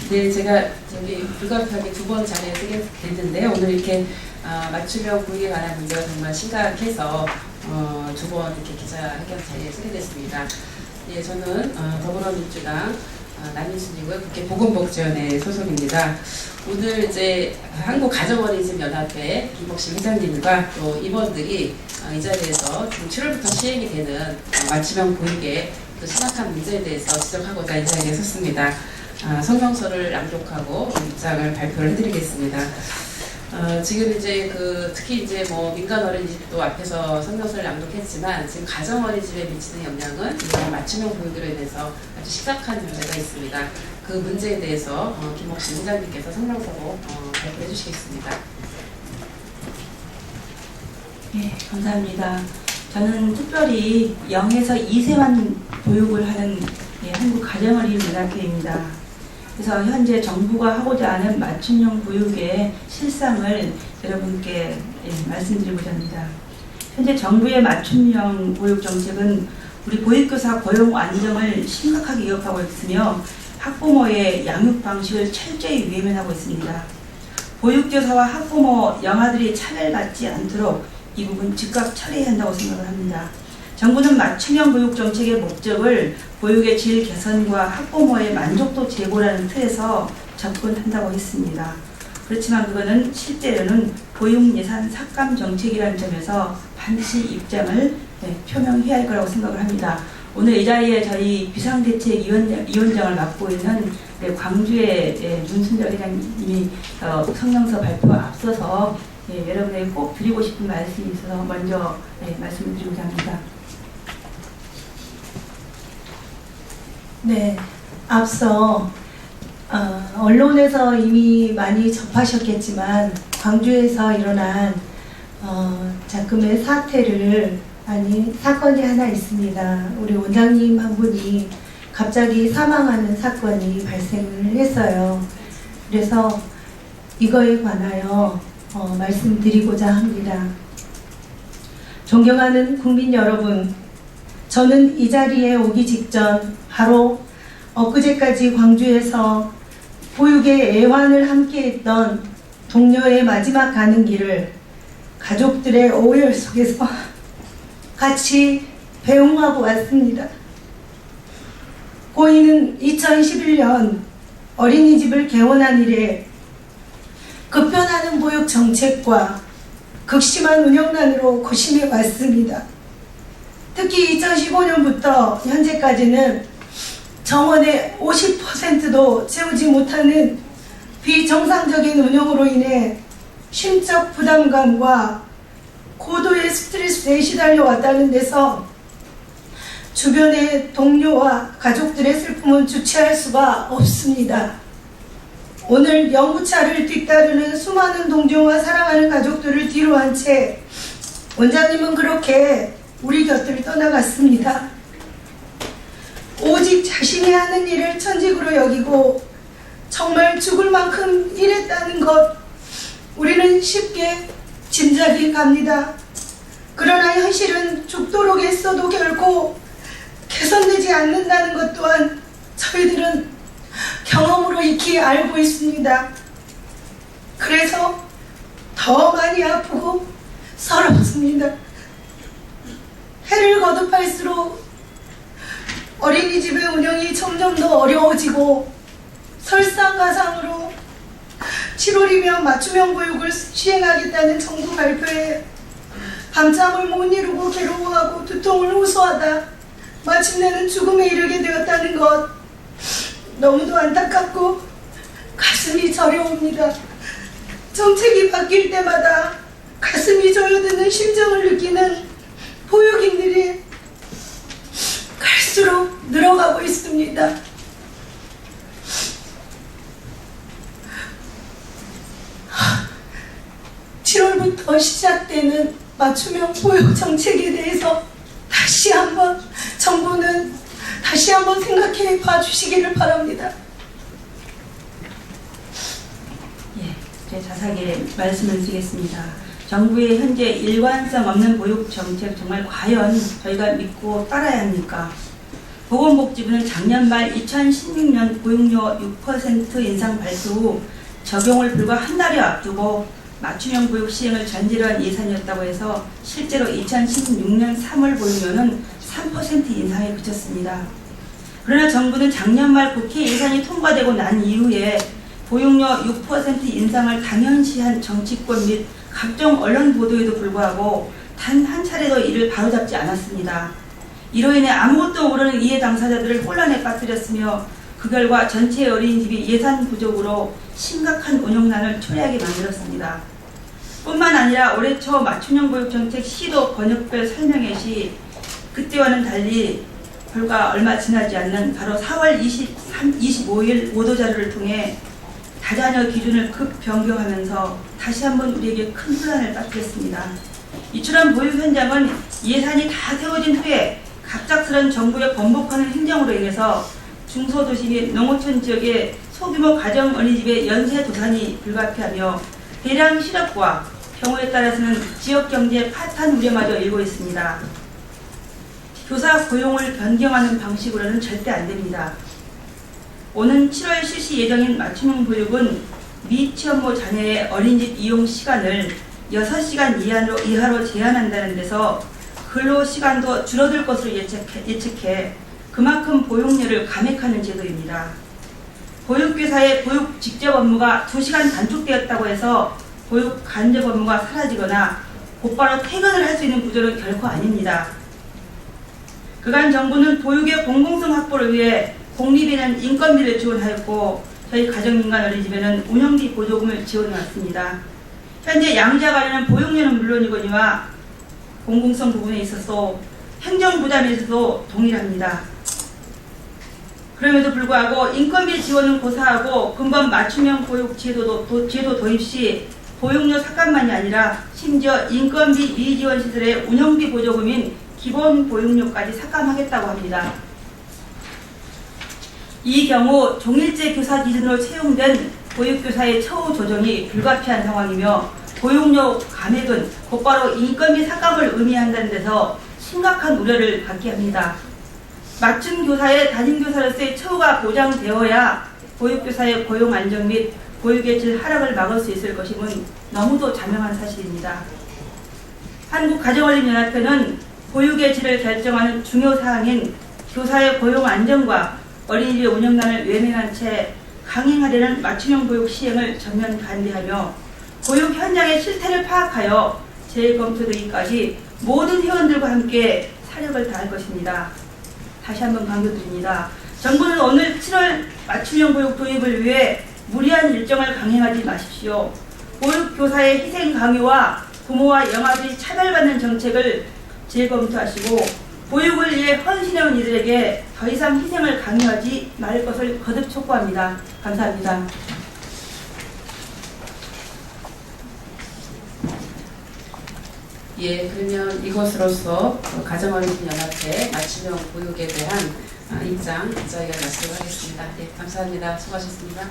네, 제가 저기 불가피하게 두 번 자리에 서게 됐는데요. 오늘 이렇게 맞춤형 보육에 관한 문제가 정말 심각해서 두 번 이렇게 기자회견 자리에 서게 됐습니다. 예, 저는 더불어민주당 남인순이고요. 국회 보건복지위원회 소속입니다. 오늘 이제 한국가정어린이집연합회 김복식 회장님과 또 임원들이 이 자리에서 지금 7월부터 시행이 되는 맞춤형 보육의 또 심각한 문제에 대해서 지적하고자 이 자리에 섰습니다. 성명서를 낭독하고 입장을 발표를 해드리겠습니다. 지금 이제 특히 이제 민간 어린이집도 앞에서 성명서를 낭독했지만 지금 가정 어린이집에 미치는 영향은 이런 맞춤형 보육으로 인해서 아주 심각한 문제가 있습니다. 그 문제에 대해서 김복식 회장님께서 성명서로 발표해 주시겠습니다. 네, 감사합니다. 저는 특별히 0에서 2세만 보육을 하는 한국가정어린이연합회입니다. 그래서 현재 정부가 하고자 하는 맞춤형 보육의 실상을 여러분께 말씀드리고자 합니다. 현재 정부의 맞춤형 보육 정책은 우리 보육교사 고용 안정을 심각하게 위협하고 있으며 학부모의 양육 방식을 철저히 외면하고 있습니다. 보육교사와 학부모, 영아들이 차별받지 않도록 이 부분 즉각 처리해야 한다고 생각을 합니다. 정부는 맞춤형 보육 정책의 목적을 보육의 질 개선과 학부모의 만족도 제고라는 틀에서 접근한다고 했습니다. 그렇지만 그거는 실제로는 보육 예산 삭감 정책이라는 점에서 반드시 입장을 표명해야 할 거라고 생각을 합니다. 오늘 이 자리에 저희 비상대책위원장을 맡고 있는 광주의 윤순절 회장님이 성명서 발표 앞서서 여러분에게 꼭 드리고 싶은 말씀이 있어서 먼저 말씀을 드리고자 합니다. 네, 앞서 언론에서 이미 많이 접하셨겠지만 광주에서 일어난 작금의 사건이 하나 있습니다. 우리 원장님 한 분이 갑자기 사망하는 사건이 발생을 했어요. 그래서 이거에 관하여 말씀드리고자 합니다. 존경하는 국민 여러분, 저는 이 자리에 오기 직전 바로 엊그제까지 광주에서 보육의 애환을 함께했던 동료의 마지막 가는 길을 가족들의 오열 속에서 같이 배웅하고 왔습니다. 고인은 2011년 어린이집을 개원한 이래 급변하는 보육 정책과 극심한 운영난으로 고심해 왔습니다. 특히 2015년부터 현재까지는 정원의 50%도 채우지 못하는 비정상적인 운영으로 인해 심적 부담감과 고도의 스트레스에 시달려 왔다는 데서 주변의 동료와 가족들의 슬픔은 주체할 수가 없습니다. 오늘 영구차를 뒤따르는 수많은 동료와 사랑하는 가족들을 뒤로 한 채 원장님은 그렇게 우리 곁을 떠나갔습니다. 오직 자신이 하는 일을 천직으로 여기고 정말 죽을 만큼 일했다는 것 우리는 쉽게 짐작이 갑니다. 그러나 현실은 죽도록 애써도 결코 개선되지 않는다는 것 또한 저희들은 경험으로 익히 알고 있습니다. 그래서 더 많이 아프고 서럽습니다. 해를 거듭할수록 어린이집의 운영이 점점 더 어려워지고 설상가상으로 7월이면 맞춤형 보육을 시행하겠다는 정부 발표에 밤잠을 못 이루고 괴로워하고 두통을 호소하다 마침내는 죽음에 이르게 되었다는 것 너무도 안타깝고 가슴이 저려옵니다. 정책이 바뀔 때마다 가슴이 저려드는 심정을 느끼는 보육인들이 갈수록 늘어가고 있습니다. 하, 7월부터 시작되는 맞춤형 보육 정책에 대해서 다시 한번 정부는 다시 한번 생각해 봐주시기를 바랍니다. 제 자세하게 말씀을 드리겠습니다. 정부의 현재 일관성 없는 보육 정책 정말 과연 저희가 믿고 따라야 합니까? 보건복지부는 작년 말 2016년 보육료 6% 인상 발표 후 적용을 불과 한 달여 앞두고 맞춤형 보육 시행을 전제로 한 예산이었다고 해서 실제로 2016년 3월 보육료는 3% 인상에 그쳤습니다. 그러나 정부는 작년 말 국회 예산이 통과되고 난 이후에 보육료 6% 인상을 당연시한 정치권 및 각종 언론 보도에도 불구하고 단 한 차례도 이를 바로잡지 않았습니다. 이로 인해 아무것도 모르는 이해 당사자들을 혼란에 빠뜨렸으며 그 결과 전체 어린이집이 예산 부족으로 심각한 운영난을 초래하게 만들었습니다. 뿐만 아니라 올해 초 맞춤형 보육정책 시도 번역별 설명회 시 그때와는 달리 불과 얼마 지나지 않는 바로 4월 25일 보도자료를 통해 다자녀 기준을 급 변경하면서 다시 한번 우리에게 큰 혼란을 빠뜨렸습니다. 이처럼 보육 현장은 예산이 다 세워진 후에 갑작스런 정부의 번복하는 행정으로 인해서 중소도시 및 농어촌 지역의 소규모 가정 어린이집의 연쇄 도산이 불가피하며 대량 실업과 경우에 따라서는 지역경제 파탄 우려마저 일고 있습니다. 교사 고용을 변경하는 방식으로는 절대 안 됩니다. 오는 7월 실시 예정인 맞춤형 보육은 미취업모 자녀의 어린이집 이용 시간을 6시간 이하로 제한한다는 데서 근로시간도 줄어들 것으로 예측해 그만큼 보육료를 감액하는 제도입니다. 보육교사의 보육 직접 업무가 2시간 단축되었다고 해서 보육 간접 업무가 사라지거나 곧바로 퇴근을 할 수 있는 구조는 결코 아닙니다. 그간 정부는 보육의 공공성 확보를 위해 공립에는 인건비를 지원하였고 저희 가정민간 어린이집에는 운영비 보조금을 지원해왔습니다. 현재 양자 관련한 보육료는 물론이거니와 공공성 부분에 있어서 행정 부담에 있어도 동일합니다. 그럼에도 불구하고 인건비 지원은 고사하고 근본 맞춤형 보육 제도 도입 시 보육료 삭감만이 아니라 심지어 인건비 미지원 시설의 운영비 보조금인 기본 보육료까지 삭감하겠다고 합니다. 이 경우 종일제 교사 기준으로 채용된 보육교사의 처우 조정이 불가피한 상황이며 보육료 감액은 곧바로 인건비 삭감을 의미한다는 데서 심각한 우려를 갖게 합니다. 맞춤 교사의 담임교사로서의 처우가 보장되어야 보육교사의 고용 안정 및 보육의 질 하락을 막을 수 있을 것임은 너무도 자명한 사실입니다. 한국가정어린이연합회는 보육의 질을 결정하는 중요 사항인 교사의 고용 안정과 어린이집 운영난을 외면한 채 강행하려는 맞춤형 보육 시행을 전면 반대하며 보육 현장의 실태를 파악하여 재검토되기까지 모든 회원들과 함께 사력을 다할 것입니다. 다시 한번 강조드립니다. 정부는 오늘 7월 맞춤형 보육 도입을 위해 무리한 일정을 강행하지 마십시오. 보육교사의 희생 강요와 부모와 영아들이 차별받는 정책을 재검토하시고 보육을 위해 헌신해온 이들에게 더 이상 희생을 강요하지 말 것을 거듭 촉구합니다. 감사합니다. 예, 그러면 이것으로서 가정어린이연합회 맞춤형 보육에 대한 입장 저희가 마치도록 하겠습니다. 예, 감사합니다. 수고하셨습니다.